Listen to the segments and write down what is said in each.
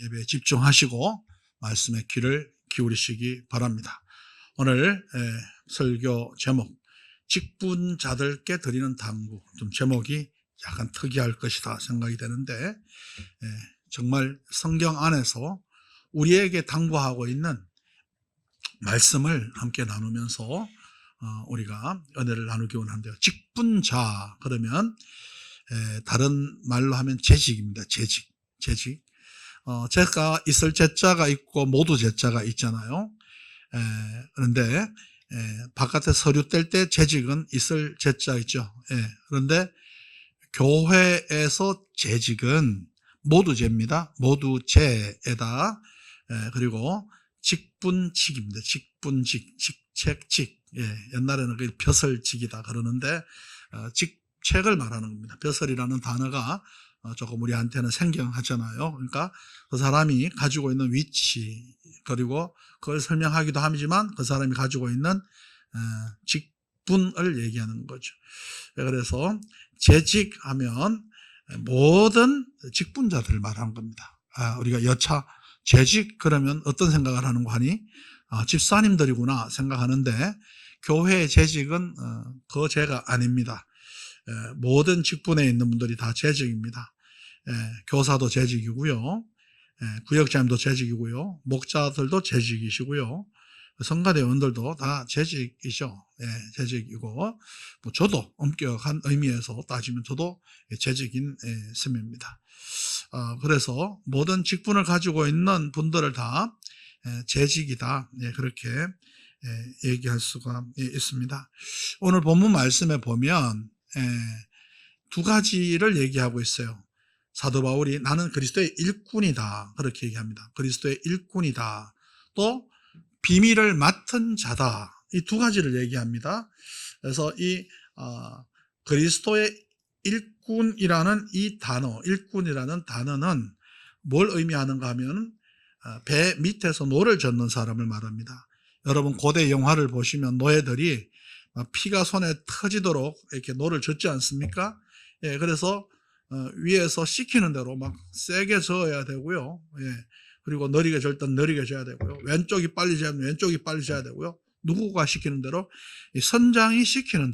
예배에 집중하시고 말씀에 귀를 기울이시기 바랍니다. 오늘 설교 제목, 직분자들께 드리는 당부. 좀 제목이 약간 특이할 것이다 생각이 되는데, 정말 성경 안에서 우리에게 당부하고 있는 말씀을 함께 나누면서 우리가 은혜를 나누기 원한대요. 직분자, 그러면 다른 말로 하면 재직입니다. 재직. 제가 있을 제자가 있고 모두 제자가 있잖아요. 그런데 바깥에 서류 뗄 때 재직은 있을 제자 있죠. 그런데 교회에서 재직은 모두 제입니다. 모두 제에다 그리고 직분직입니다. 직분직, 직책직. 옛날에는 그 벼슬직이다 그러는데 직책을 말하는 겁니다. 벼슬이라는 단어가 조금 우리한테는 생경하잖아요. 그러니까 그 사람이 가지고 있는 위치, 그리고 그걸 설명하기도 하지만 그 사람이 가지고 있는 직분을 얘기하는 거죠. 그래서 재직하면 모든 직분자들을 말하는 겁니다. 우리가 여차 재직 그러면 어떤 생각을 하는가 하니 집사님들이구나 생각하는데, 교회의 재직은 그 죄가 아닙니다. 모든 직분에 있는 분들이 다 재직입니다. 교사도 재직이고요, 구역장님도 재직이고요, 목자들도 재직이시고요, 성가대원들도 다 재직이죠. 재직이고, 뭐 저도 엄격한 의미에서 따지면 저도 재직인 셈입니다. 그래서 모든 직분을 가지고 있는 분들을 다 재직이다, 그렇게 얘기할 수가 있습니다. 오늘 본문 말씀에 보면 두 가지를 얘기하고 있어요. 사도 바울이 나는 그리스도의 일꾼이다, 그렇게 얘기합니다. 그리스도의 일꾼이다, 또 비밀을 맡은 자다, 이 두 가지를 얘기합니다. 그래서 이 그리스도의 일꾼이라는 이 단어, 일꾼이라는 단어는 뭘 의미하는가 하면 배 밑에서 노를 젓는 사람을 말합니다. 여러분 고대 영화를 보시면 노예들이 피가 손에 터지도록 이렇게 노를 젓지 않습니까? 그래서 위에서 시키는 대로 막 세게 저어야 되고요. 그리고 느리게 절 땐 느리게 져야 되고요. 왼쪽이 빨리 져야면 왼쪽이 빨리 져야 되고요. 누구가 시키는 대로, 이 선장이 시키는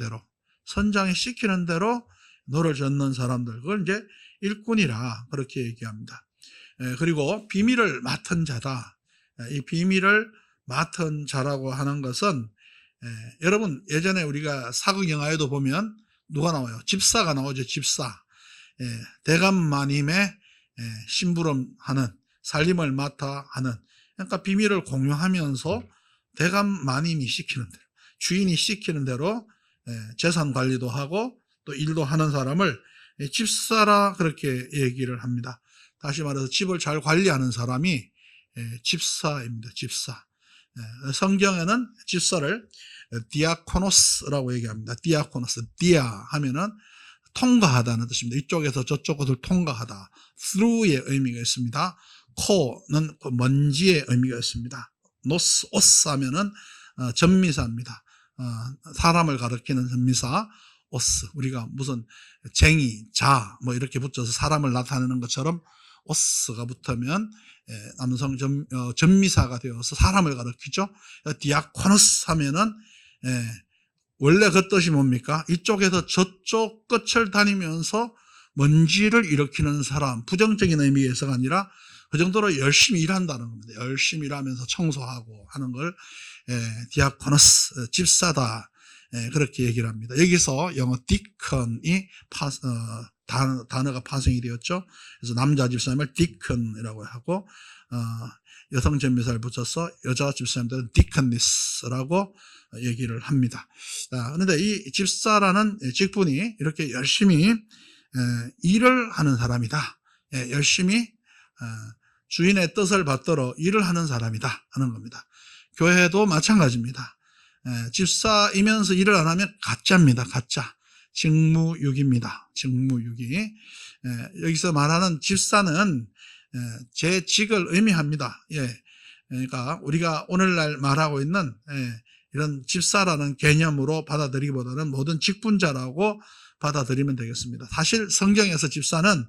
대로 노를 젓는 사람들, 그걸 이제 일꾼이라 그렇게 얘기합니다. 그리고 비밀을 맡은 자다. 이 비밀을 맡은 자라고 하는 것은, 여러분 예전에 우리가 사극 영화에도 보면 누가 나와요? 집사가 나오죠. 집사. 대감마님의 심부름하는, 살림을 맡아 하는, 그러니까 비밀을 공유하면서 대감마님이 시키는 대로, 주인이 시키는 대로 재산 관리도 하고 또 일도 하는 사람을 집사라 그렇게 얘기를 합니다. 다시 말해서 집을 잘 관리하는 사람이 집사입니다. 집사. 성경에는 집사를 디아코노스라고 얘기합니다. 디아코노스, 디아 하면은 통과하다는 뜻입니다. 이쪽에서 저쪽을 통과하다. through의 의미가 있습니다. 코는 먼지의 의미가 있습니다. 노스, 오스 하면은 전미사입니다. 사람을 가리키는 전미사 오스. 우리가 무슨 쟁이, 자 뭐 이렇게 붙여서 사람을 나타내는 것처럼 오스가 붙으면 남성 전미사가 되어서 사람을 가리키죠. 디아코노스 하면은 원래 그 뜻이 뭡니까? 이쪽에서 저쪽 끝을 다니면서 먼지를 일으키는 사람, 부정적인 의미에서가 아니라 그 정도로 열심히 일한다는 겁니다. 열심히 일하면서 청소하고 하는 걸 디아코노스, 집사다, 그렇게 얘기를 합니다. 여기서 영어 디컨이 단어가 파생이 되었죠. 그래서 남자 집사님을 디컨이라고 하고 여성 전미사를 붙여서 여자 집사님들은 디컨니스라고 얘기를 합니다. 그런데 이 집사라는 직분이 이렇게 열심히 일을 하는 사람이다. 열심히 주인의 뜻을 받들어 일을 하는 사람이다 하는 겁니다. 교회도 마찬가지입니다. 집사이면서 일을 안 하면 가짜입니다. 가짜. 직무유기입니다. 직무유기. 여기서 말하는 집사는 제 직을 의미합니다. 그러니까 우리가 오늘날 말하고 있는 이런 집사라는 개념으로 받아들이기보다는 모든 직분자라고 받아들이면 되겠습니다. 사실 성경에서 집사는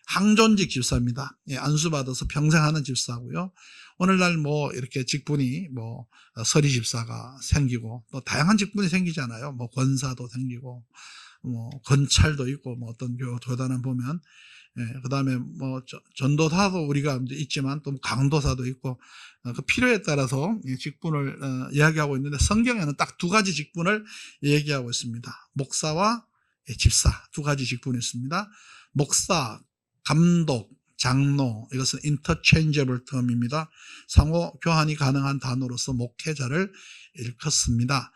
항존직 집사입니다. 예, 안수받아서 평생 하는 집사고요. 오늘날 뭐 이렇게 직분이 뭐 서리 집사가 생기고 또 다양한 직분이 생기잖아요. 뭐 권사도 생기고 뭐 건찰도 있고 뭐 어떤 교단을 보면 그다음에 뭐 전도사도 우리가 있지만 또 강도사도 있고 그 필요에 따라서 직분을 이야기하고 있는데 성경에는 딱 두 가지 직분을 얘기하고 있습니다. 목사와 집사 두 가지 직분이 있습니다. 목사, 감독, 장로 이것은 interchangeable term입니다. 상호 교환이 가능한 단어로서 목회자를 일컫습니다.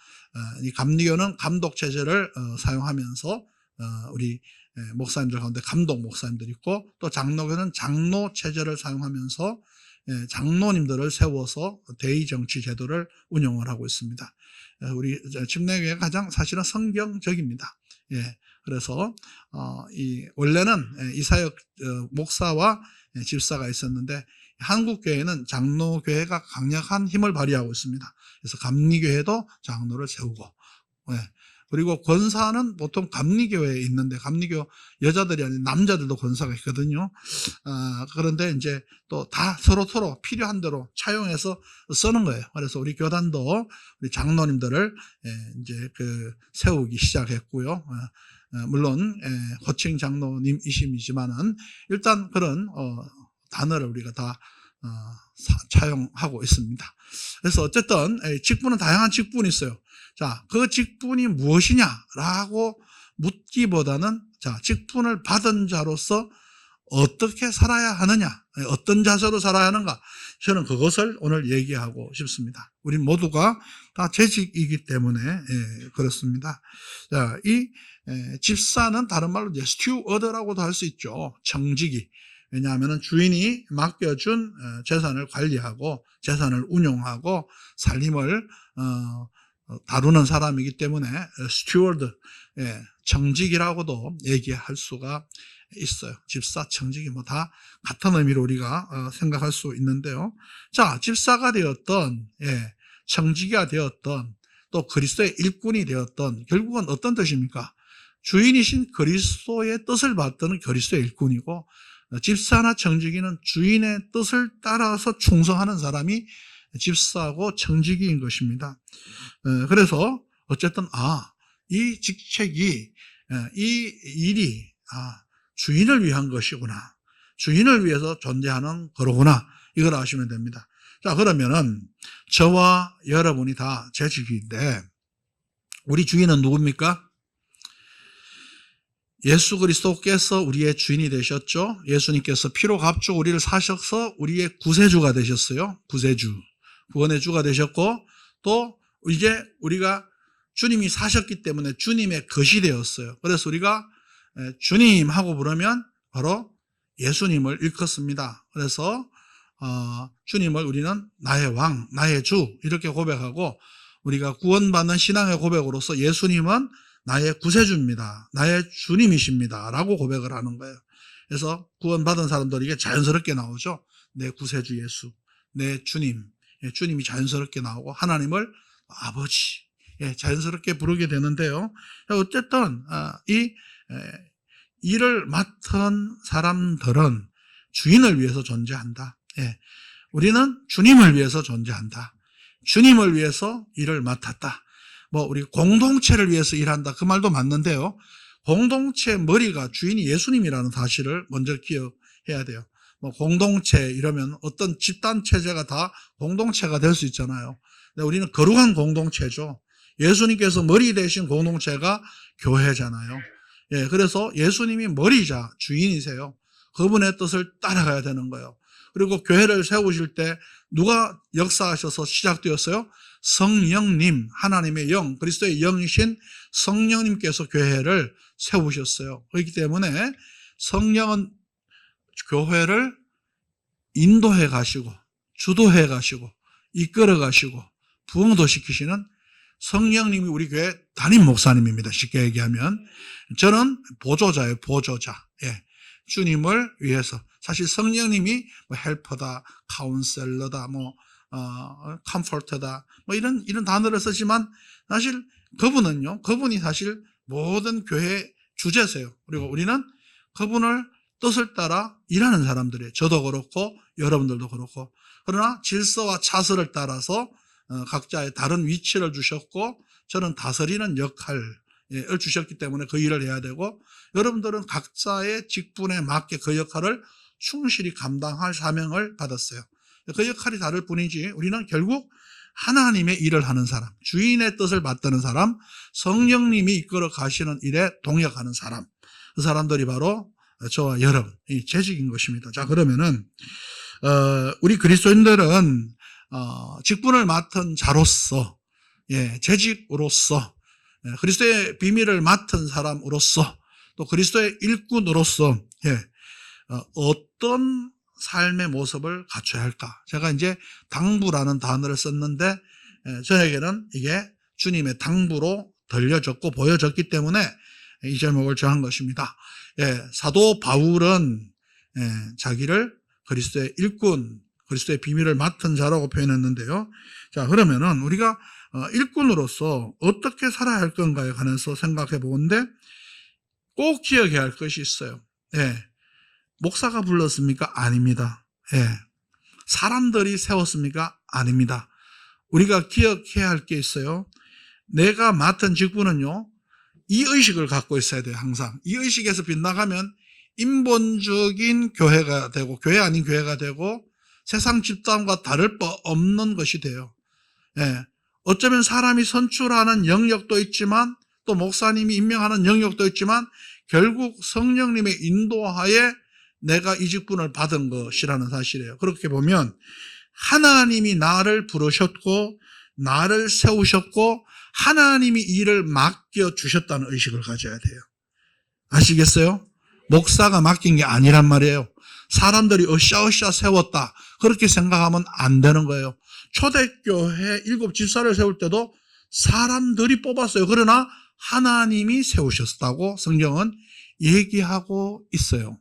이 감리교는 감독 체제를 사용하면서 우리 목사님들 가운데 감독 목사님들 있고 또 장로교는 장로 체제를 사용하면서 장로님들을 세워서 대의 정치 제도를 운영을 하고 있습니다. 우리 침례교회가 가장 사실은 성경적입니다. 예, 그래서 원래는 이사역 목사와 집사가 있었는데 한국 교회는 장로교회가 강력한 힘을 발휘하고 있습니다. 그래서 감리교회도 장로를 세우고, 그리고 권사는 보통 감리교회에 있는데 감리교 여자들이 아닌 남자들도 권사가 있거든요. 그런데 이제 또 다 서로 필요한 대로 차용해서 쓰는 거예요. 그래서 우리 교단도 우리 장로님들을 이제 세우기 시작했고요. 물론 호칭 장로님이심이지만은 일단 그런 단어를 우리가 다 차용하고 있습니다. 그래서 어쨌든 직분은 다양한 직분이 있어요. 자, 그 직분이 무엇이냐라고 묻기보다는 자, 직분을 받은 자로서 어떻게 살아야 하느냐, 어떤 자세로 살아야 하는가, 저는 그것을 오늘 얘기하고 싶습니다. 우리 모두가 다 재직이기 때문에 그렇습니다. 자, 이 집사는 다른 말로 이제 스튜어드라고도 할 수 있죠. 청지기. 왜냐하면 주인이 맡겨준 재산을 관리하고 재산을 운용하고 살림을 다루는 사람이기 때문에 스튜어드, 청직이라고도 얘기할 수가 있어요. 집사, 청직이 뭐 다 같은 의미로 우리가 생각할 수 있는데요. 자, 집사가 되었던, 청지기가 되었던, 또 그리스도의 일꾼이 되었던, 결국은 어떤 뜻입니까? 주인이신 그리스도의 뜻을 받드는 그리스도의 일꾼이고, 집사나 청지기는 주인의 뜻을 따라서 충성하는 사람이 집사고 청지기인 것입니다. 그래서 어쨌든 이 직책이, 이 일이 주인을 위한 것이구나, 주인을 위해서 존재하는 거로구나, 이걸 아시면 됩니다. 자, 그러면은 저와 여러분이 다 재직인데 우리 주인은 누굽니까? 예수 그리스도께서 우리의 주인이 되셨죠. 예수님께서 피로 값주고 우리를 사셔서 우리의 구세주가 되셨어요. 구세주, 구원의 주가 되셨고, 또 이제 우리가 주님이 사셨기 때문에 주님의 것이 되었어요. 그래서 우리가 주님 하고 부르면 바로 예수님을 일컫습니다. 그래서 주님을 우리는 나의 왕, 나의 주 이렇게 고백하고, 우리가 구원받는 신앙의 고백으로서 예수님은 나의 구세주입니다, 나의 주님이십니다 라고 고백을 하는 거예요. 그래서 구원받은 사람들이 이게 자연스럽게 나오죠. 내 구세주 예수, 내 주님, 주님이 자연스럽게 나오고 하나님을 아버지, 자연스럽게 부르게 되는데요. 어쨌든 이 일을 맡은 사람들은 주인을 위해서 존재한다. 우리는 주님을 위해서 존재한다. 주님을 위해서 일을 맡았다. 뭐 우리 공동체를 위해서 일한다, 그 말도 맞는데요. 공동체 머리가 주인이 예수님이라는 사실을 먼저 기억해야 돼요. 뭐 공동체 이러면 어떤 집단 체제가 다 공동체가 될 수 있잖아요. 근데 우리는 거룩한 공동체죠. 예수님께서 머리 되신 공동체가 교회잖아요. 그래서 예수님이 머리자 주인이세요. 그분의 뜻을 따라가야 되는 거예요. 그리고 교회를 세우실 때 누가 역사하셔서 시작되었어요? 성령님, 하나님의 영, 그리스도의 영이신 성령님께서 교회를 세우셨어요. 그렇기 때문에 성령은 교회를 인도해 가시고 주도해 가시고 이끌어 가시고 부흥도 시키시는 성령님이 우리 교회 담임 목사님입니다. 쉽게 얘기하면 저는 보조자예요. 보조자. 주님을 위해서. 사실 성령님이 뭐 헬퍼다, 카운셀러다, 컴포터다, 이런 단어를 쓰지만 사실 그분이 사실 모든 교회의 주제세요. 그리고 우리는 그분을 뜻을 따라 일하는 사람들이에요. 저도 그렇고 여러분들도 그렇고. 그러나 질서와 차서를 따라서 각자의 다른 위치를 주셨고 저는 다스리는 역할을 주셨기 때문에 그 일을 해야 되고 여러분들은 각자의 직분에 맞게 그 역할을 충실히 감당할 사명을 받았어요. 그 역할이 다를 뿐이지 우리는 결국 하나님의 일을 하는 사람, 주인의 뜻을 받드는 사람, 성령님이 이끌어 가시는 일에 동역하는 사람, 그 사람들이 바로 저와 여러분이 재직인 것입니다. 자, 그러면은 우리 그리스도인들은 직분을 맡은 자로서, 재직으로서, 그리스도의 비밀을 맡은 사람으로서, 또 그리스도의 일꾼으로서 어떤 삶의 모습을 갖춰야 할까? 제가 이제 당부라는 단어를 썼는데 저에게는 이게 주님의 당부로 들려졌고 보여졌기 때문에 이 제목을 정한 것입니다. 사도 바울은 자기를 그리스도의 일꾼, 그리스도의 비밀을 맡은 자라고 표현했는데요. 자, 그러면은 우리가 일꾼으로서 어떻게 살아야 할 건가에 관해서 생각해 보는데 꼭 기억해야 할 것이 있어요. 목사가 불렀습니까? 아닙니다. 사람들이 세웠습니까? 아닙니다. 우리가 기억해야 할 게 있어요. 내가 맡은 직분은요, 이 의식을 갖고 있어야 돼요, 항상. 이 의식에서 빗나가면 인본적인 교회가 되고, 교회 아닌 교회가 되고, 세상 집단과 다를 바 없는 것이 돼요. 어쩌면 사람이 선출하는 영역도 있지만, 또 목사님이 임명하는 영역도 있지만, 결국 성령님의 인도하에 내가 이 직분을 받은 것이라는 사실이에요. 그렇게 보면 하나님이 나를 부르셨고 나를 세우셨고 하나님이 일을 맡겨주셨다는 의식을 가져야 돼요. 아시겠어요? 목사가 맡긴 게 아니란 말이에요. 사람들이 으쌰으쌰 세웠다. 그렇게 생각하면 안 되는 거예요. 초대교회 7 집사를 세울 때도 사람들이 뽑았어요. 그러나 하나님이 세우셨다고 성경은 얘기하고 있어요.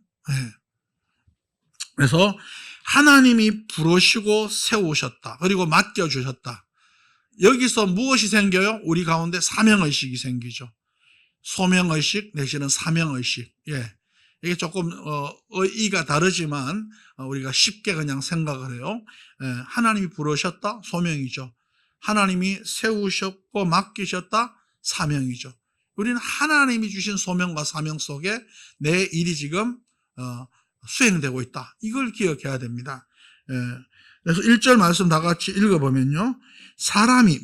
그래서 하나님이 부르시고 세우셨다. 그리고 맡겨주셨다. 여기서 무엇이 생겨요? 우리 가운데 사명의식이 생기죠. 소명의식 내지는 사명의식. 이게 조금 의의가 다르지만 우리가 쉽게 그냥 생각을 해요. 하나님이 부르셨다. 소명이죠. 하나님이 세우셨고 맡기셨다. 사명이죠. 우리는 하나님이 주신 소명과 사명 속에 내 일이 지금 수행되고 있다. 이걸 기억해야 됩니다. 그래서 1절 말씀 다 같이 읽어보면요. 사람이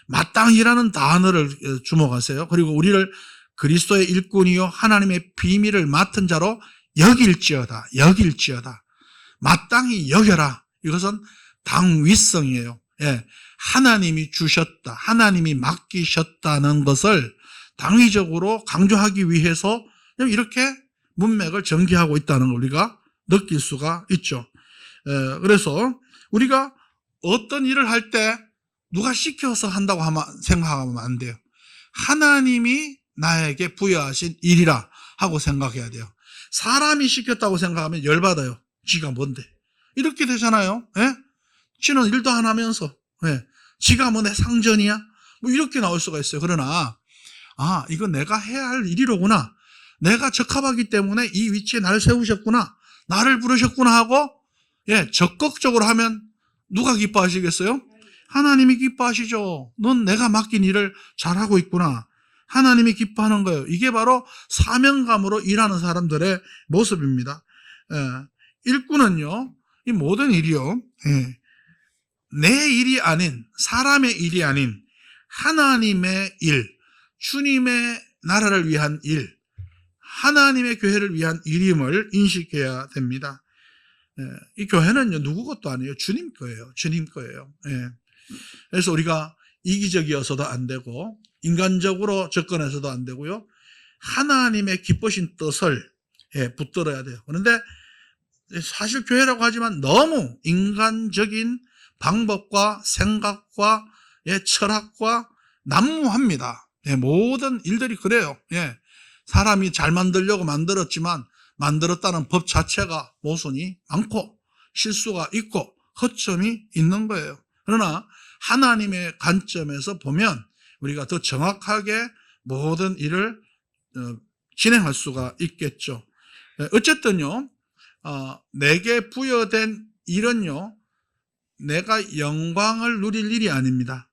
마땅히라는 단어를 주목하세요. 그리고 우리를 그리스도의 일꾼이요 하나님의 비밀을 맡은 자로 여길지어다. 마땅히 여겨라. 이것은 당위성이에요. 하나님이 주셨다. 하나님이 맡기셨다는 것을 당위적으로 강조하기 위해서 이렇게 문맥을 전개하고 있다는 걸 우리가 느낄 수가 있죠. 그래서 우리가 어떤 일을 할 때 누가 시켜서 한다고 생각하면 안 돼요. 하나님이 나에게 부여하신 일이라 하고 생각해야 돼요. 사람이 시켰다고 생각하면 열받아요. 지가 뭔데. 이렇게 되잖아요. 지는 일도 안 하면서 지가 뭐 내 상전이야? 뭐 이렇게 나올 수가 있어요. 그러나 이건 내가 해야 할 일이로구나. 내가 적합하기 때문에 이 위치에 나를 세우셨구나. 나를 부르셨구나 하고 적극적으로 하면 누가 기뻐하시겠어요? 하나님이 기뻐하시죠. 넌 내가 맡긴 일을 잘하고 있구나. 하나님이 기뻐하는 거예요. 이게 바로 사명감으로 일하는 사람들의 모습입니다. 일꾼은요, 이 모든 일이요, 내 일이 아닌, 사람의 일이 아닌 하나님의 일, 주님의 나라를 위한 일, 하나님의 교회를 위한 일임을 인식해야 됩니다. 이 교회는요, 누구 것도 아니에요. 주님 거예요. 주님 거예요. 그래서 우리가 이기적이어서도 안 되고, 인간적으로 접근해서도 안 되고요. 하나님의 기쁘신 뜻을 붙들어야 돼요. 그런데 사실 교회라고 하지만 너무 인간적인 방법과 생각과 철학과 난무합니다. 모든 일들이 그래요. 사람이 잘 만들려고 만들었지만 만들었다는 법 자체가 모순이 많고 실수가 있고 허점이 있는 거예요. 그러나 하나님의 관점에서 보면 우리가 더 정확하게 모든 일을 진행할 수가 있겠죠. 어쨌든요, 내게 부여된 일은요, 내가 영광을 누릴 일이 아닙니다.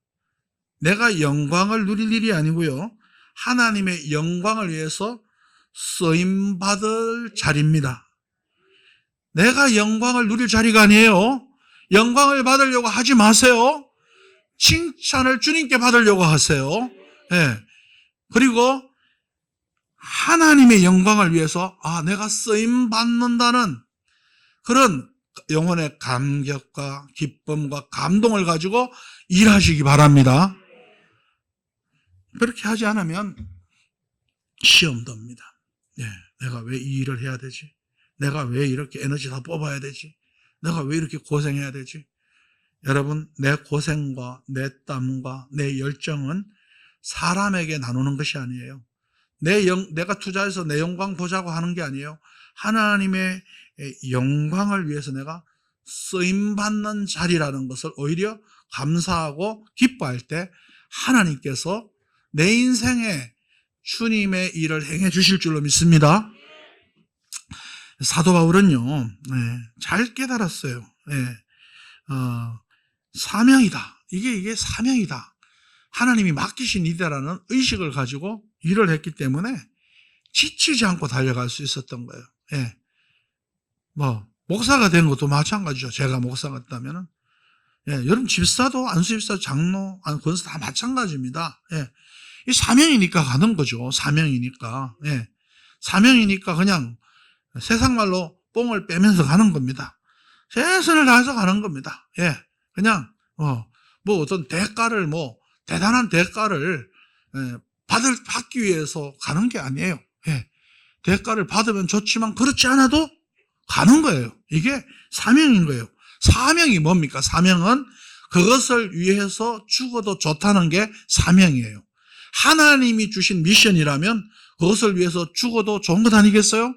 내가 영광을 누릴 일이 아니고요, 하나님의 영광을 위해서 쓰임받을 자리입니다. 내가 영광을 누릴 자리가 아니에요. 영광을 받으려고 하지 마세요. 칭찬을 주님께 받으려고 하세요. 예. 그리고 하나님의 영광을 위해서 내가 쓰임받는다는 그런 영혼의 감격과 기쁨과 감동을 가지고 일하시기 바랍니다. 그렇게 하지 않으면 시험됩니다. 예, 내가 왜 이 일을 해야 되지? 내가 왜 이렇게 에너지 다 뽑아야 되지? 내가 왜 이렇게 고생해야 되지? 여러분, 내 고생과 내 땀과 내 열정은 사람에게 나누는 것이 아니에요. 내가 투자해서 내 영광 보자고 하는 게 아니에요. 하나님의 영광을 위해서 내가 쓰임받는 자리라는 것을 오히려 감사하고 기뻐할 때 하나님께서 내 인생에 주님의 일을 행해 주실 줄로 믿습니다. 사도 바울은요, 잘 깨달았어요. 사명이다. 이게 사명이다. 하나님이 맡기신 일이라는 의식을 가지고 일을 했기 때문에 지치지 않고 달려갈 수 있었던 거예요. 목사가 된 것도 마찬가지죠. 제가 목사가 됐다면은. 여러분, 집사도, 안수집사, 장로, 권사 다 마찬가지입니다. 이 사명이니까 가는 거죠. 사명이니까. 사명이니까 그냥 세상 말로 뽕을 빼면서 가는 겁니다. 최선을 다해서 가는 겁니다. 그냥, 어떤 대가를, 대단한 대가를, 받기 위해서 가는 게 아니에요. 대가를 받으면 좋지만 그렇지 않아도 가는 거예요. 이게 사명인 거예요. 사명이 뭡니까? 사명은 그것을 위해서 죽어도 좋다는 게 사명이에요. 하나님이 주신 미션이라면 그것을 위해서 죽어도 좋은 것 아니겠어요?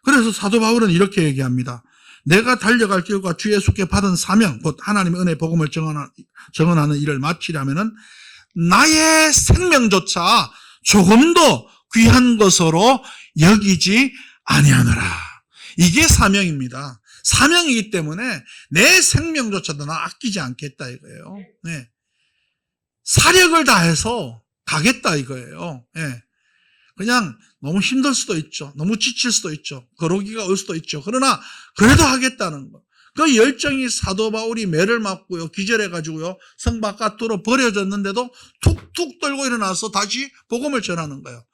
그래서 사도 바울은 이렇게 얘기합니다. 내가 달려갈 길과 주 예수께 받은 사명, 곧 하나님의 은혜 복음을 증언하는 일을 마치려면은 나의 생명조차 조금도 귀한 것으로 여기지 아니하노라. 이게 사명입니다. 사명이기 때문에 내 생명조차도 나 아끼지 않겠다 이거예요. 사력을 다해서 가겠다 이거예요. 그냥 너무 힘들 수도 있죠. 너무 지칠 수도 있죠. 거로기가 올 수도 있죠. 그러나 그래도 하겠다는 거. 그 열정이 사도 바울이 매를 맞고요, 기절해가지고요, 성 바깥으로 버려졌는데도 툭툭 떨고 일어나서 다시 복음을 전하는 거예요.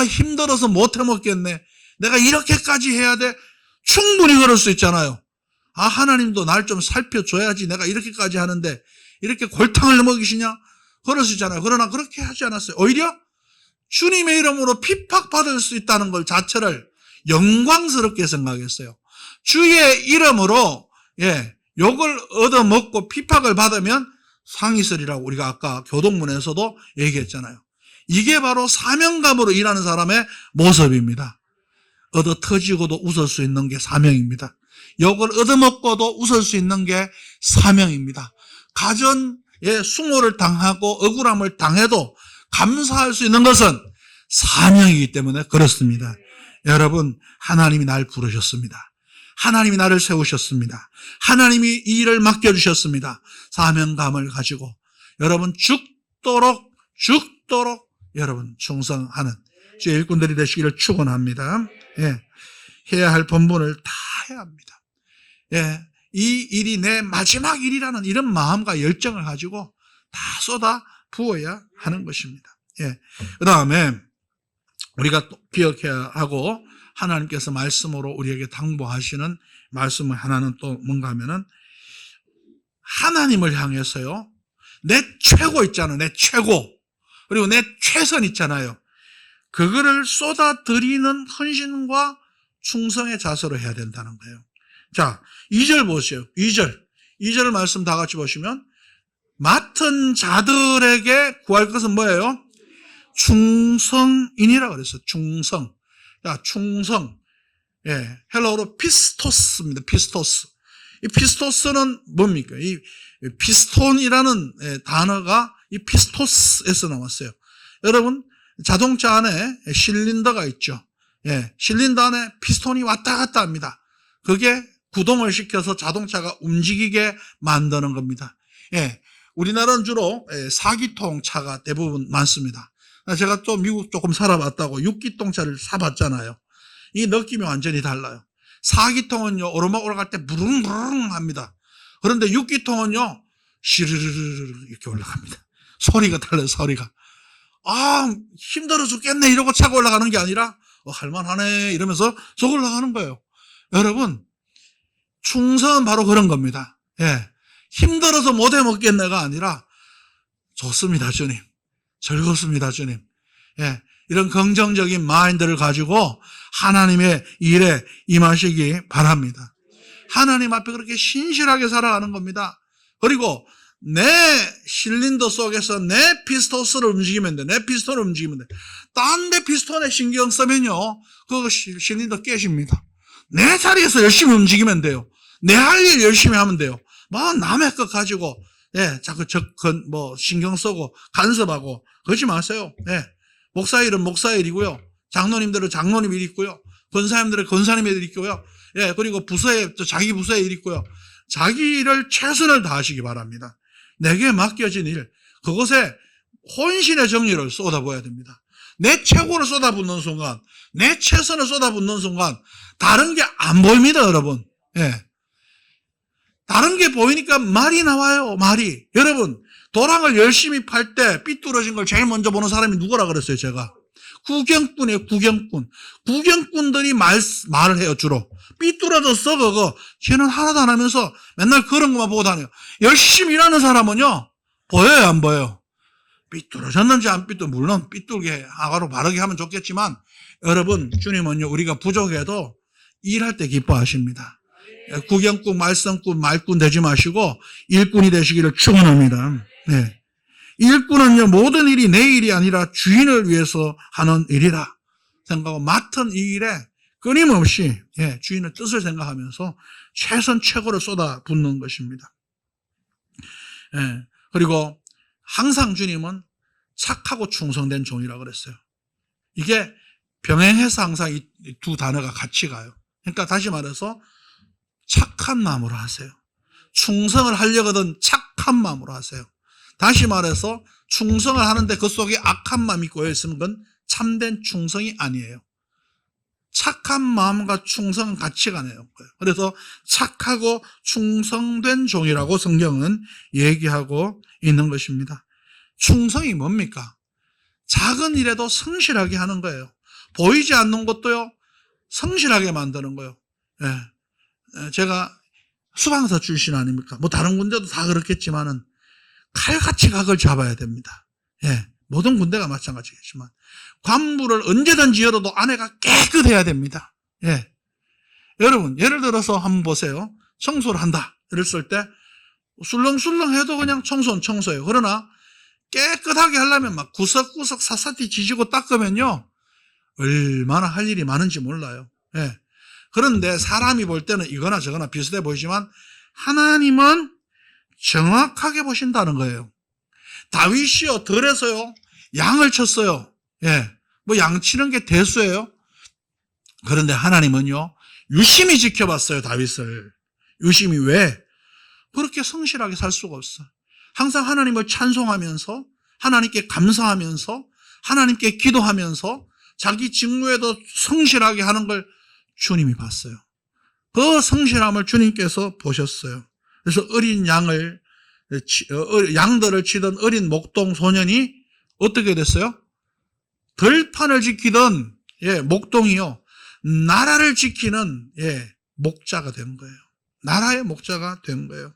힘들어서 못 해먹겠네. 내가 이렇게까지 해야 돼. 충분히 그럴 수 있잖아요. 하나님도 날 좀 살펴줘야지. 내가 이렇게까지 하는데 이렇게 골탕을 먹이시냐? 그럴 수 있잖아요. 그러나 그렇게 하지 않았어요. 오히려 주님의 이름으로 핍박받을 수 있다는 걸 자체를 영광스럽게 생각했어요. 주의 이름으로 욕을 얻어먹고 핍박을 받으면 상이 쓰리라고 우리가 아까 교동문에서도 얘기했잖아요. 이게 바로 사명감으로 일하는 사람의 모습입니다. 얻어 터지고도 웃을 수 있는 게 사명입니다. 욕을 얻어먹고도 웃을 수 있는 게 사명입니다. 가전에 수모를 당하고 억울함을 당해도 감사할 수 있는 것은 사명이기 때문에 그렇습니다. 여러분, 하나님이 날 부르셨습니다. 하나님이 나를 세우셨습니다. 하나님이 이 일을 맡겨주셨습니다. 사명감을 가지고 여러분 죽도록 여러분 충성하는 주의 일꾼들이 되시기를 축원합니다. 해야 할 본분을 다 해야 합니다. 이 일이 내 마지막 일이라는 이런 마음과 열정을 가지고 다 쏟아 부어야 하는 것입니다. 그 다음에 우리가 또 기억해야 하고 하나님께서 말씀으로 우리에게 당부하시는 말씀 하나는 또 뭔가 하면은 하나님을 향해서요, 내 최고 있잖아요. 내 최고. 그리고 내 최선 있잖아요. 그거를 쏟아드리는 헌신과 충성의 자세로 해야 된다는 거예요. 자, 2절 보세요. 2절 말씀 다 같이 보시면 맡은 자들에게 구할 것은 뭐예요? 충성인이라 그랬어요. 충성. 충성. 헬라어로 피스토스입니다. 피스토스. 이 피스토스는 뭡니까? 이 피스톤이라는 단어가 이 피스토스에서 나왔어요. 여러분, 자동차 안에 실린더가 있죠. 예, 실린더 안에 피스톤이 왔다 갔다 합니다. 그게 구동을 시켜서 자동차가 움직이게 만드는 겁니다. 예, 우리나라는 주로 4기통 차가 대부분 많습니다. 제가 또 미국 조금 살아봤다고 6기통 차를 사봤잖아요. 이 느낌이 완전히 달라요. 4기통은요, 오르막 올라갈 때 부릉부릉 합니다. 그런데 6기통은요, 시르르르 이렇게 올라갑니다. 소리가 달라요, 소리가. 아, 힘들어 죽겠네 이러고 차고 올라가는 게 아니라 할만하네 이러면서 저 올라가는 거예요. 여러분, 충성은 바로 그런 겁니다. 예, 힘들어서 못 해먹겠네가 아니라 좋습니다, 주님. 즐겁습니다, 주님. 예, 이런 긍정적인 마인드를 가지고 하나님의 일에 임하시기 바랍니다. 하나님 앞에 그렇게 신실하게 살아가는 겁니다. 그리고 내 실린더 속에서 내 피스톤을 움직이면 돼. 내 피스톤을 움직이면 돼. 딴 데 피스톤에 신경 쓰면요, 그거 실린더 깨집니다. 내 자리에서 열심히 움직이면 돼요. 내 할 일 열심히 하면 돼요. 뭐 남의 것 가지고 자꾸 신경 쓰고 간섭하고 그러지 마세요. 목사 일은 목사 일이고요. 장로님들은 장로님 일 있고요. 권사님들은 권사님 일 있고요. 그리고 부서에 자기 부서에 일 있고요. 자기 일을 최선을 다하시기 바랍니다. 내게 맡겨진 일, 그것에 혼신의 정리를 쏟아부어야 됩니다. 내 최고를 쏟아붓는 순간, 내 최선을 쏟아붓는 순간 다른 게 안 보입니다, 여러분. 다른 게 보이니까 말이 나와요, 말이. 여러분, 도랑을 열심히 팔 때 삐뚤어진 걸 제일 먼저 보는 사람이 누구라 그랬어요, 제가? 구경꾼이에요, 구경꾼. 구경꾼들이 말을 해요, 주로. 삐뚤어졌어, 그거. 쟤는 하나도 안 하면서 맨날 그런 것만 보고 다녀요. 열심히 일하는 사람은요, 보여요, 안 보여요? 삐뚤어졌는지 안 물론 삐뚤게, 하가로 바르게 하면 좋겠지만, 여러분, 주님은요, 우리가 부족해도 일할 때 기뻐하십니다. 구경꾼, 말썽꾼, 말꾼 되지 마시고 일꾼이 되시기를 축원합니다. 일꾼은요, 모든 일이 내 일이 아니라 주인을 위해서 하는 일이라 생각하고 맡은 이 일에 끊임없이 주인의 뜻을 생각하면서 최선 최고를 쏟아붓는 것입니다. 그리고 항상 주님은 착하고 충성된 종이라고 그랬어요. 이게 병행해서 항상 이 두 단어가 같이 가요. 그러니까 다시 말해서 착한 마음으로 하세요. 충성을 하려거든 착한 마음으로 하세요. 다시 말해서 충성을 하는데 그 속에 악한 마음이 꼬여있으면 그건 참된 충성이 아니에요. 착한 마음과 충성은 같이 가네요. 그래서 착하고 충성된 종이라고 성경은 얘기하고 있는 것입니다. 충성이 뭡니까? 작은 일에도 성실하게 하는 거예요. 보이지 않는 것도요, 성실하게 만드는 거예요. 제가 수방사 출신 아닙니까? 뭐 다른 군대도 다 그렇겠지만은 칼같이 각을 잡아야 됩니다. 모든 군대가 마찬가지겠지만 관부를 언제든지 열어도 안에가 깨끗해야 됩니다. 여러분, 예를 들어서 한번 보세요. 청소를 한다 이랬을 때 술렁술렁 해도 그냥 청소는 청소예요. 그러나 깨끗하게 하려면 막 구석구석 샅샅이 지지고 닦으면요, 얼마나 할 일이 많은지 몰라요. 그런데 사람이 볼 때는 이거나 저거나 비슷해 보이지만 하나님은 정확하게 보신다는 거예요. 다윗이요, 들에서요, 양을 쳤어요. 뭐 양 치는 게 대수예요. 그런데 하나님은요, 유심히 지켜봤어요, 다윗을. 유심히. 왜? 그렇게 성실하게 살 수가 없어. 항상 하나님을 찬송하면서, 하나님께 감사하면서, 하나님께 기도하면서 자기 직무에도 성실하게 하는 걸 주님이 봤어요. 그 성실함을 주님께서 보셨어요. 그래서 어린 양들을 치던 어린 목동 소년이 어떻게 됐어요? 들판을 지키던 목동이요, 나라를 지키는 목자가 된 거예요. 나라의 목자가 된 거예요.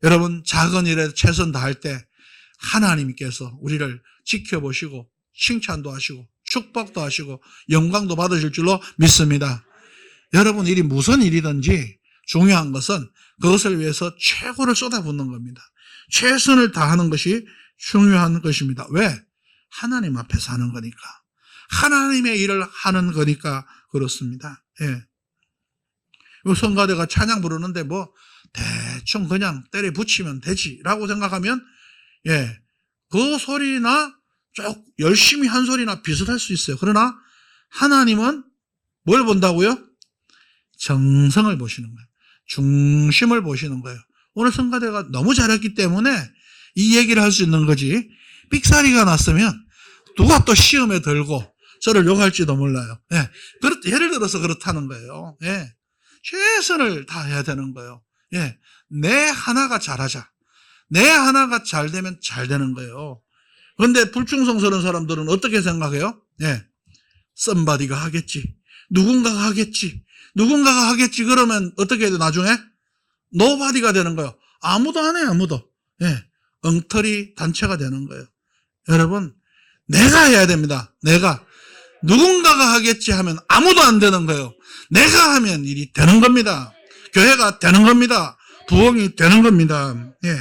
여러분, 작은 일에 최선 다할 때 하나님께서 우리를 지켜보시고 칭찬도 하시고 축복도 하시고 영광도 받으실 줄로 믿습니다. 여러분, 일이 무슨 일이든지 중요한 것은 그것을 위해서 최고를 쏟아붓는 겁니다. 최선을 다하는 것이 중요한 것입니다. 왜? 하나님 앞에서 하는 거니까. 하나님의 일을 하는 거니까 그렇습니다. 성가대가 찬양 부르는데 뭐 대충 그냥 때려 붙이면 되지라고 생각하면 그 소리나 쭉 열심히 한 소리나 비슷할 수 있어요. 그러나 하나님은 뭘 본다고요? 정성을 보시는 거예요. 중심을 보시는 거예요. 오늘 성가대가 너무 잘했기 때문에 이 얘기를 할 수 있는 거지. 삑사리가 났으면 누가 또 시험에 들고 저를 욕할지도 몰라요. 예. 예를 들어서 그렇다는 거예요. 예. 최선을 다해야 되는 거예요. 예. 내 하나가 잘하자. 내 하나가 잘 되면 잘 되는 거예요. 그런데 불충성스러운 사람들은 어떻게 생각해요? 예. 썸바디가 하겠지. 누군가가 하겠지. 누군가가 하겠지. 그러면 어떻게 해야 돼, 나중에? 노바디가 되는 거예요. 아무도 안 해, 아무도. 예. 엉터리 단체가 되는 거예요. 여러분, 내가 해야 됩니다. 내가. 누군가가 하겠지 하면 아무도 안 되는 거예요. 내가 하면 일이 되는 겁니다. 교회가 되는 겁니다. 부흥이 되는 겁니다. 예.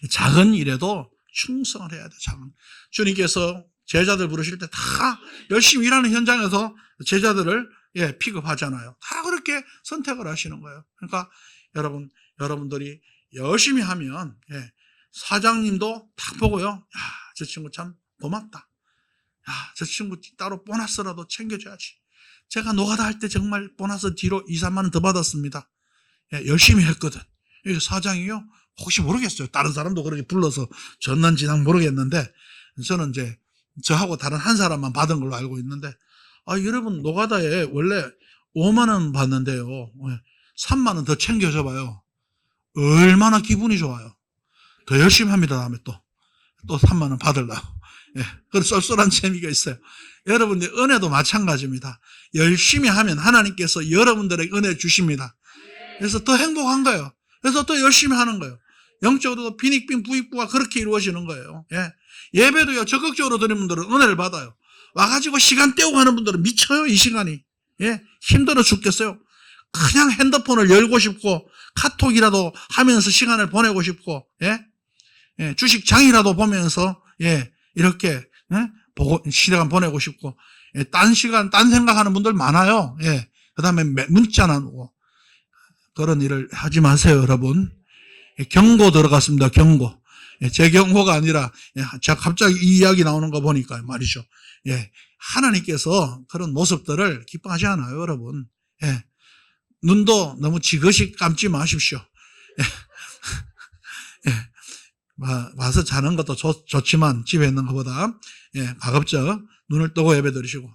작은 일에도 충성을 해야 돼. 작은. 주님께서 제자들 부르실 때 다 열심히 일하는 현장에서 제자들을 픽업하잖아요. 다 그렇게 선택을 하시는 거예요. 그러니까 여러분들이 열심히 하면 사장님도 딱 보고요. 야, 저 친구 참 고맙다. 야, 저 친구 따로 보너스라도 챙겨줘야지. 제가 노가다 할 때 정말 보너스 뒤로 2, 3만 원 더 받았습니다. 열심히 했거든. 사장이요? 혹시 모르겠어요. 다른 사람도 그렇게 불러서 전난지난 모르겠는데 저는 이제 저하고 다른 한 사람만 받은 걸로 알고 있는데 여러분 노가다에 원래 5만 원 받는데요. 3만 원 더 챙겨줘 봐요. 얼마나 기분이 좋아요. 더 열심히 합니다. 다음에 또 3만 원 받으려고. 그래서 쏠쏠한 재미가 있어요. 여러분들 은혜도 마찬가지입니다. 열심히 하면 하나님께서 여러분들에게 은혜 주십니다. 그래서 더 행복한 거예요. 그래서 더 열심히 하는 거예요. 영적으로도 빈익빈 부익부가 그렇게 이루어지는 거예요. 예배도요, 적극적으로 드리는 분들은 은혜를 받아요. 와가지고 시간 때우고 하는 분들은 미쳐요, 이 시간이. 힘들어 죽겠어요. 그냥 핸드폰을 열고 싶고, 카톡이라도 하면서 시간을 보내고 싶고, 주식장이라도 보면서, 이렇게, 시간 보내고 싶고, 딴 생각하는 분들 많아요. 그 다음에 문자나 오고. 그런 일을 하지 마세요, 여러분. 경고 들어갔습니다, 경고. 제 경고가 아니라, 제가 갑자기 이 이야기 나오는 거 보니까 말이죠. 하나님께서 그런 모습들을 기뻐하지 않아요, 여러분. 눈도 너무 지그시 감지 마십시오. 와서 자는 것도 좋지만 집에 있는 것보다 가급적 눈을 뜨고 예배 드리시고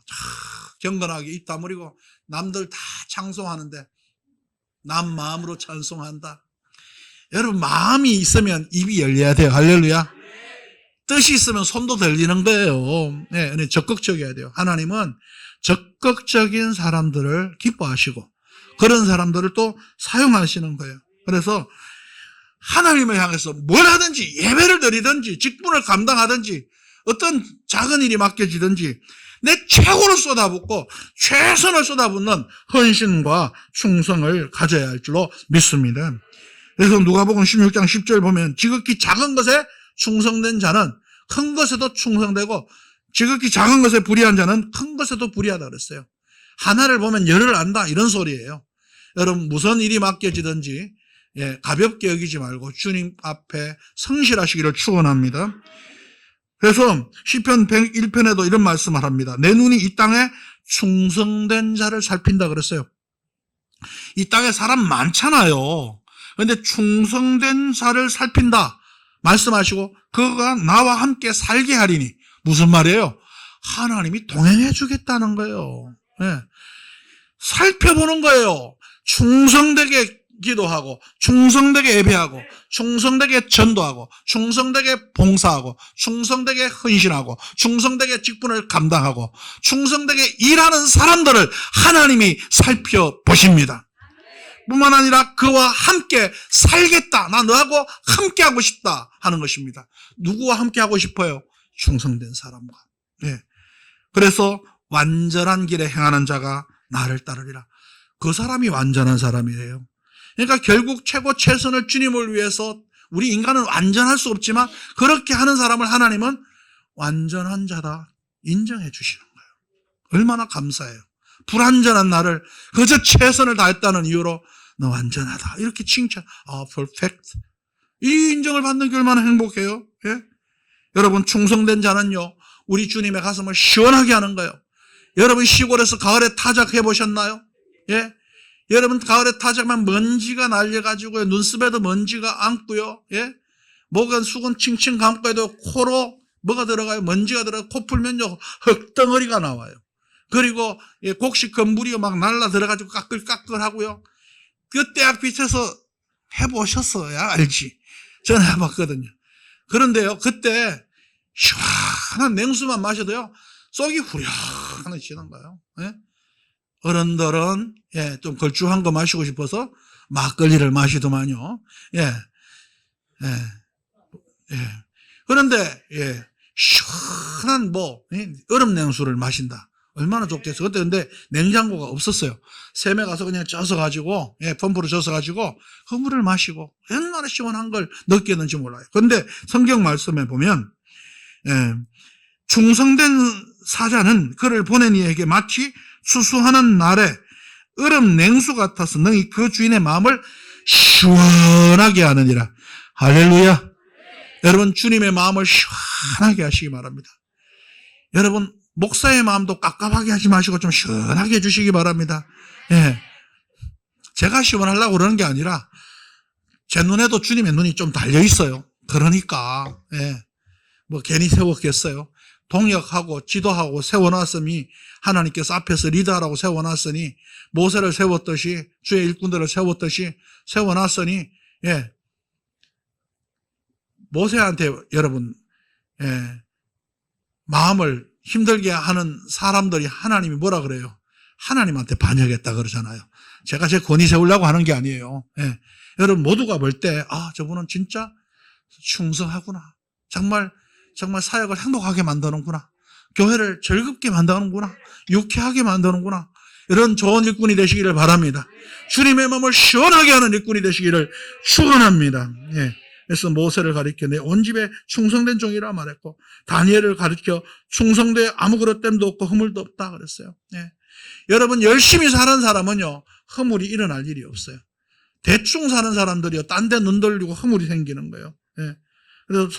경건하게 입 다물고 남들 다 찬송하는데 남 마음으로 찬송한다. 여러분 마음이 있으면 입이 열려야 돼요. 할렐루야. 뜻이 있으면 손도 들리는 거예요. 적극적이어야 돼요. 하나님은 적극적인 사람들을 기뻐하시고 그런 사람들을 또 사용하시는 거예요. 그래서 하나님을 향해서 뭘 하든지 예배를 드리든지 직분을 감당하든지 어떤 작은 일이 맡겨지든지 내 최고를 쏟아붓고 최선을 쏟아붓는 헌신과 충성을 가져야 할 줄로 믿습니다. 그래서 누가복음 16장 10절 보면 지극히 작은 것에 충성된 자는 큰 것에도 충성되고 지극히 작은 것에 불의한 자는 큰 것에도 불의하다 그랬어요. 하나를 보면 열을 안다 이런 소리예요. 여러분 무슨 일이 맡겨지든지 가볍게 여기지 말고 주님 앞에 성실하시기를 축원합니다. 그래서 시편 101편에도 이런 말씀을 합니다. 내 눈이 이 땅에 충성된 자를 살핀다 그랬어요. 이 땅에 사람 많잖아요. 그런데 충성된 자를 살핀다 말씀하시고 그가 나와 함께 살게 하리니 무슨 말이에요? 하나님이 동행해 주겠다는 거예요. 살펴보는 거예요. 충성되게 기도하고 충성되게 예배하고 충성되게 전도하고 충성되게 봉사하고 충성되게 헌신하고 충성되게 직분을 감당하고 충성되게 일하는 사람들을 하나님이 살펴보십니다. 뿐만 아니라 그와 함께 살겠다. 나 너하고 함께 하고 싶다 하는 것입니다. 누구와 함께 하고 싶어요? 충성된 사람과. 그래서 완전한 길에 행하는 자가 나를 따르리라. 그 사람이 완전한 사람이에요. 그러니까 결국 최고 최선을 주님을 위해서 우리 인간은 완전할 수 없지만 그렇게 하는 사람을 하나님은 완전한 자다 인정해 주시는 거예요. 얼마나 감사해요. 불완전한 나를 그저 최선을 다했다는 이유로 너 완전하다 이렇게 칭찬. perfect. 이 인정을 받는 게 얼마나 행복해요. 여러분 충성된 자는요 우리 주님의 가슴을 시원하게 하는 거예요. 여러분 시골에서 가을에 타작해 보셨나요? 예? 여러분 가을에 타작만 먼지가 날려가지고 눈썹에도 먼지가 앉고요. 예? 목은 수건 칭칭 감고 해도 코로 뭐가 들어가요? 먼지가 들어가요. 코 풀면요 흙덩어리가 나와요. 그리고 곡식 건물이 막 날라 들어가지고 까끌까끌 하고요. 그 때학빛에서 해보셨어야 알지. 저는 해봤거든요. 그런데요, 그때 시원한 냉수만 마셔도요, 속이 후련해지는 거예요. 예? 어른들은 좀 걸쭉한 거 마시고 싶어서 막걸리를 마시더만요. 예, 예, 예. 그런데 시원한 얼음 냉수를 마신다. 얼마나 좋겠어요. 그때 근데 냉장고가 없었어요. 샘에 가서 그냥 쪄서가지고, 펌프로 쪄서가지고, 그 물을 마시고, 얼마나 시원한 걸 느꼈는지 몰라요. 그런데 성경 말씀에 보면, 충성된 사자는 그를 보낸 이에게 마치 수수하는 날에 얼음 냉수 같아서 능히 그 주인의 마음을 시원하게 하느니라. 할렐루야. 여러분, 주님의 마음을 시원하게 하시기 바랍니다. 여러분, 목사의 마음도 깝깝하게 하지 마시고 좀 시원하게 해주시기 바랍니다. 예. 제가 시원하려고 그러는 게 아니라 제 눈에도 주님의 눈이 좀 달려 있어요. 그러니까 괜히 세웠겠어요. 동역하고 지도하고 세워놨으니 하나님께서 앞에서 리더라고 세워놨으니 모세를 세웠듯이 주의 일꾼들을 세웠듯이 세워놨으니 모세한테 여러분 마음을 힘들게 하는 사람들이 하나님이 뭐라 그래요? 하나님한테 반역했다 그러잖아요. 제가 제 권위 세우려고 하는 게 아니에요. 여러분 모두가 볼 때 저분은 진짜 충성하구나. 정말 사역을 행복하게 만드는구나. 교회를 즐겁게 만드는구나. 유쾌하게 만드는구나. 이런 좋은 일꾼이 되시기를 바랍니다. 주님의 마음을 시원하게 하는 일꾼이 되시기를 축원합니다. 그래서 모세를 가리켜 내 온 집에 충성된 종이라 말했고 다니엘을 가리켜 충성되 아무 그릇됨도 없고 허물도 없다 그랬어요. 여러분 열심히 사는 사람은요 허물이 일어날 일이 없어요. 대충 사는 사람들이요 딴 데 눈 돌리고 허물이 생기는 거예요. 그래서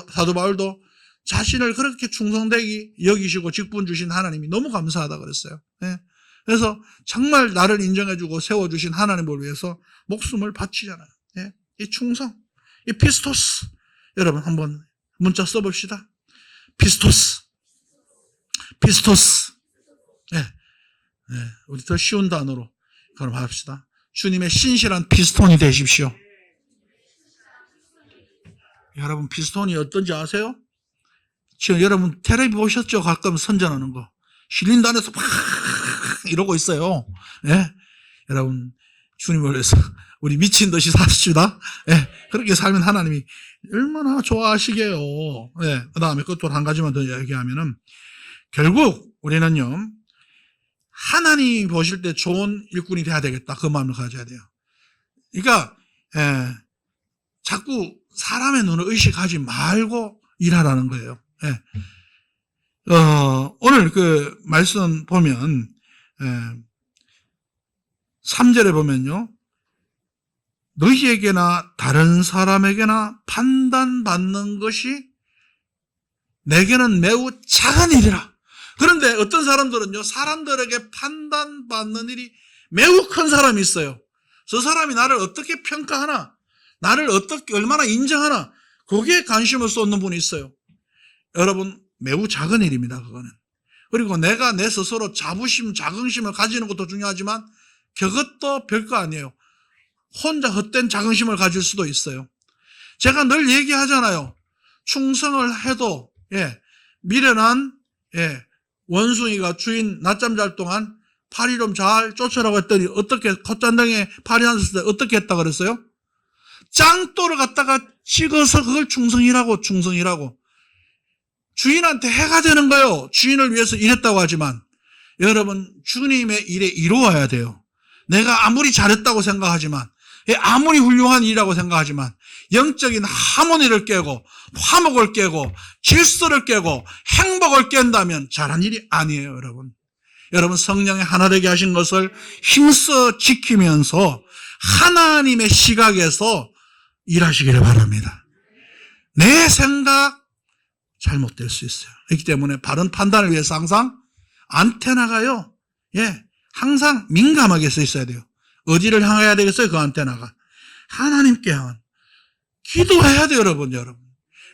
사도 바울도 자신을 그렇게 충성되게 여기시고 직분 주신 하나님이 너무 감사하다 그랬어요. 그래서 정말 나를 인정해주고 세워주신 하나님을 위해서 목숨을 바치잖아요. 이 충성, 이 피스토스. 여러분 한번 문자 써봅시다. 피스토스. 우리 더 쉬운 단어로 그럼 합시다. 주님의 신실한 피스톤이 되십시오. 여러분 피스톤이 어떤지 아세요? 지금 여러분 텔레비 보셨죠? 가끔 선전하는 거. 실린다 안에서 막 이러고 있어요. 여러분 주님을 위해서 우리 미친 듯이 삽시다. 그렇게 살면 하나님이 얼마나 좋아하시게요. 그 다음에 끝으로 한 가지만 더 얘기하면은 결국 우리는요 하나님이 보실 때 좋은 일꾼이 돼야 되겠다. 그 마음을 가져야 돼요. 그러니까 자꾸 사람의 눈을 의식하지 말고 일하라는 거예요. 오늘 그 말씀 보면 3절에 보면요 너희에게나 다른 사람에게나 판단받는 것이 내게는 매우 작은 일이라. 그런데 어떤 사람들은요 사람들에게 판단받는 일이 매우 큰 사람이 있어요. 저 사람이 나를 어떻게 평가하나, 나를 어떻게 얼마나 인정하나, 거기에 관심을 쏟는 분이 있어요. 여러분 매우 작은 일입니다. 그거는. 그리고 내가 내 스스로 자부심, 자긍심을 가지는 것도 중요하지만 그것도 별거 아니에요. 혼자 헛된 자긍심을 가질 수도 있어요. 제가 늘 얘기하잖아요. 충성을 해도 미련한 원숭이가 주인 낮잠 잘 동안 파리 좀 잘 쫓으라고 했더니 어떻게 콧잔등에 파리 앉았을 때 어떻게 했다 그랬어요? 짱돌을 갖다가 찍어서 그걸 충성이라고 주인한테 해가 되는 거예요. 주인을 위해서 일했다고 하지만 여러분 주님의 일에 이루어야 돼요. 내가 아무리 잘했다고 생각하지만 아무리 훌륭한 일이라고 생각하지만 영적인 하모니를 깨고 화목을 깨고 질서를 깨고 행복을 깬다면 잘한 일이 아니에요. 여러분 성령의 하나 되게 하신 것을 힘써 지키면서 하나님의 시각에서 일하시기를 바랍니다. 내 생각 잘못될 수 있어요. 그렇기 때문에 바른 판단을 위해서 항상 안테나가요. 예, 항상 민감하게 써 있어야 돼요. 어디를 향해야 되겠어요? 그 안테나가. 하나님께 향한. 기도해야 돼요, 여러분.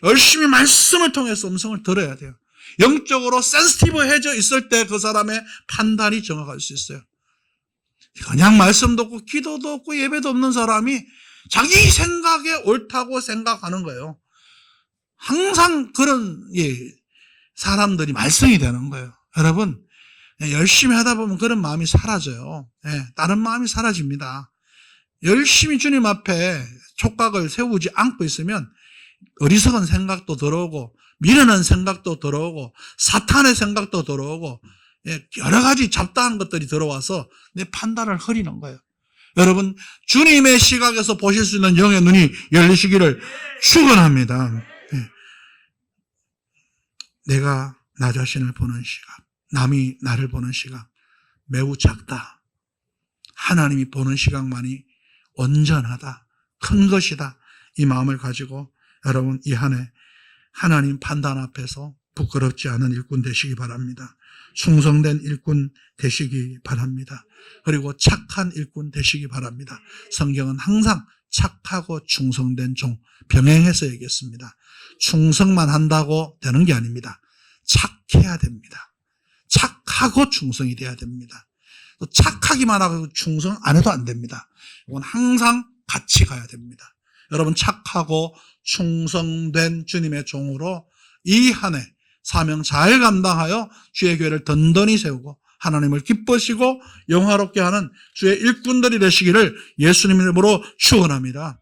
열심히 말씀을 통해서 음성을 들어야 돼요. 영적으로 센시티브해져 있을 때 그 사람의 판단이 정확할 수 있어요. 그냥 말씀도 없고 기도도 없고 예배도 없는 사람이 자기 생각에 옳다고 생각하는 거예요. 항상 그런 사람들이 말썽이 되는 거예요. 여러분, 열심히 하다 보면 그런 마음이 사라져요. 다른 마음이 사라집니다. 열심히 주님 앞에 촉각을 세우지 않고 있으면 어리석은 생각도 들어오고 미련한 생각도 들어오고 사탄의 생각도 들어오고 여러 가지 잡다한 것들이 들어와서 내 판단을 흐리는 거예요. 여러분, 주님의 시각에서 보실 수 있는 영의 눈이 열리시기를 축원합니다. 내가 나 자신을 보는 시각, 남이 나를 보는 시각 매우 작다. 하나님이 보는 시각만이 온전하다, 큰 것이다. 이 마음을 가지고 여러분 이 한 해 하나님 판단 앞에서 부끄럽지 않은 일꾼 되시기 바랍니다. 충성된 일꾼 되시기 바랍니다. 그리고 착한 일꾼 되시기 바랍니다. 성경은 항상 착하고 충성된 종 병행해서 얘기했습니다. 충성만 한다고 되는 게 아닙니다. 착해야 됩니다. 착하고 충성이 돼야 됩니다. 또 착하기만 하고 충성 안 해도 안 됩니다. 이건 항상 같이 가야 됩니다. 여러분, 착하고 충성된 주님의 종으로 이 한 해 사명 잘 감당하여 주의 교회를 든든히 세우고 하나님을 기쁘시고 영화롭게 하는 주의 일꾼들이 되시기를 예수님 이름으로 축원합니다.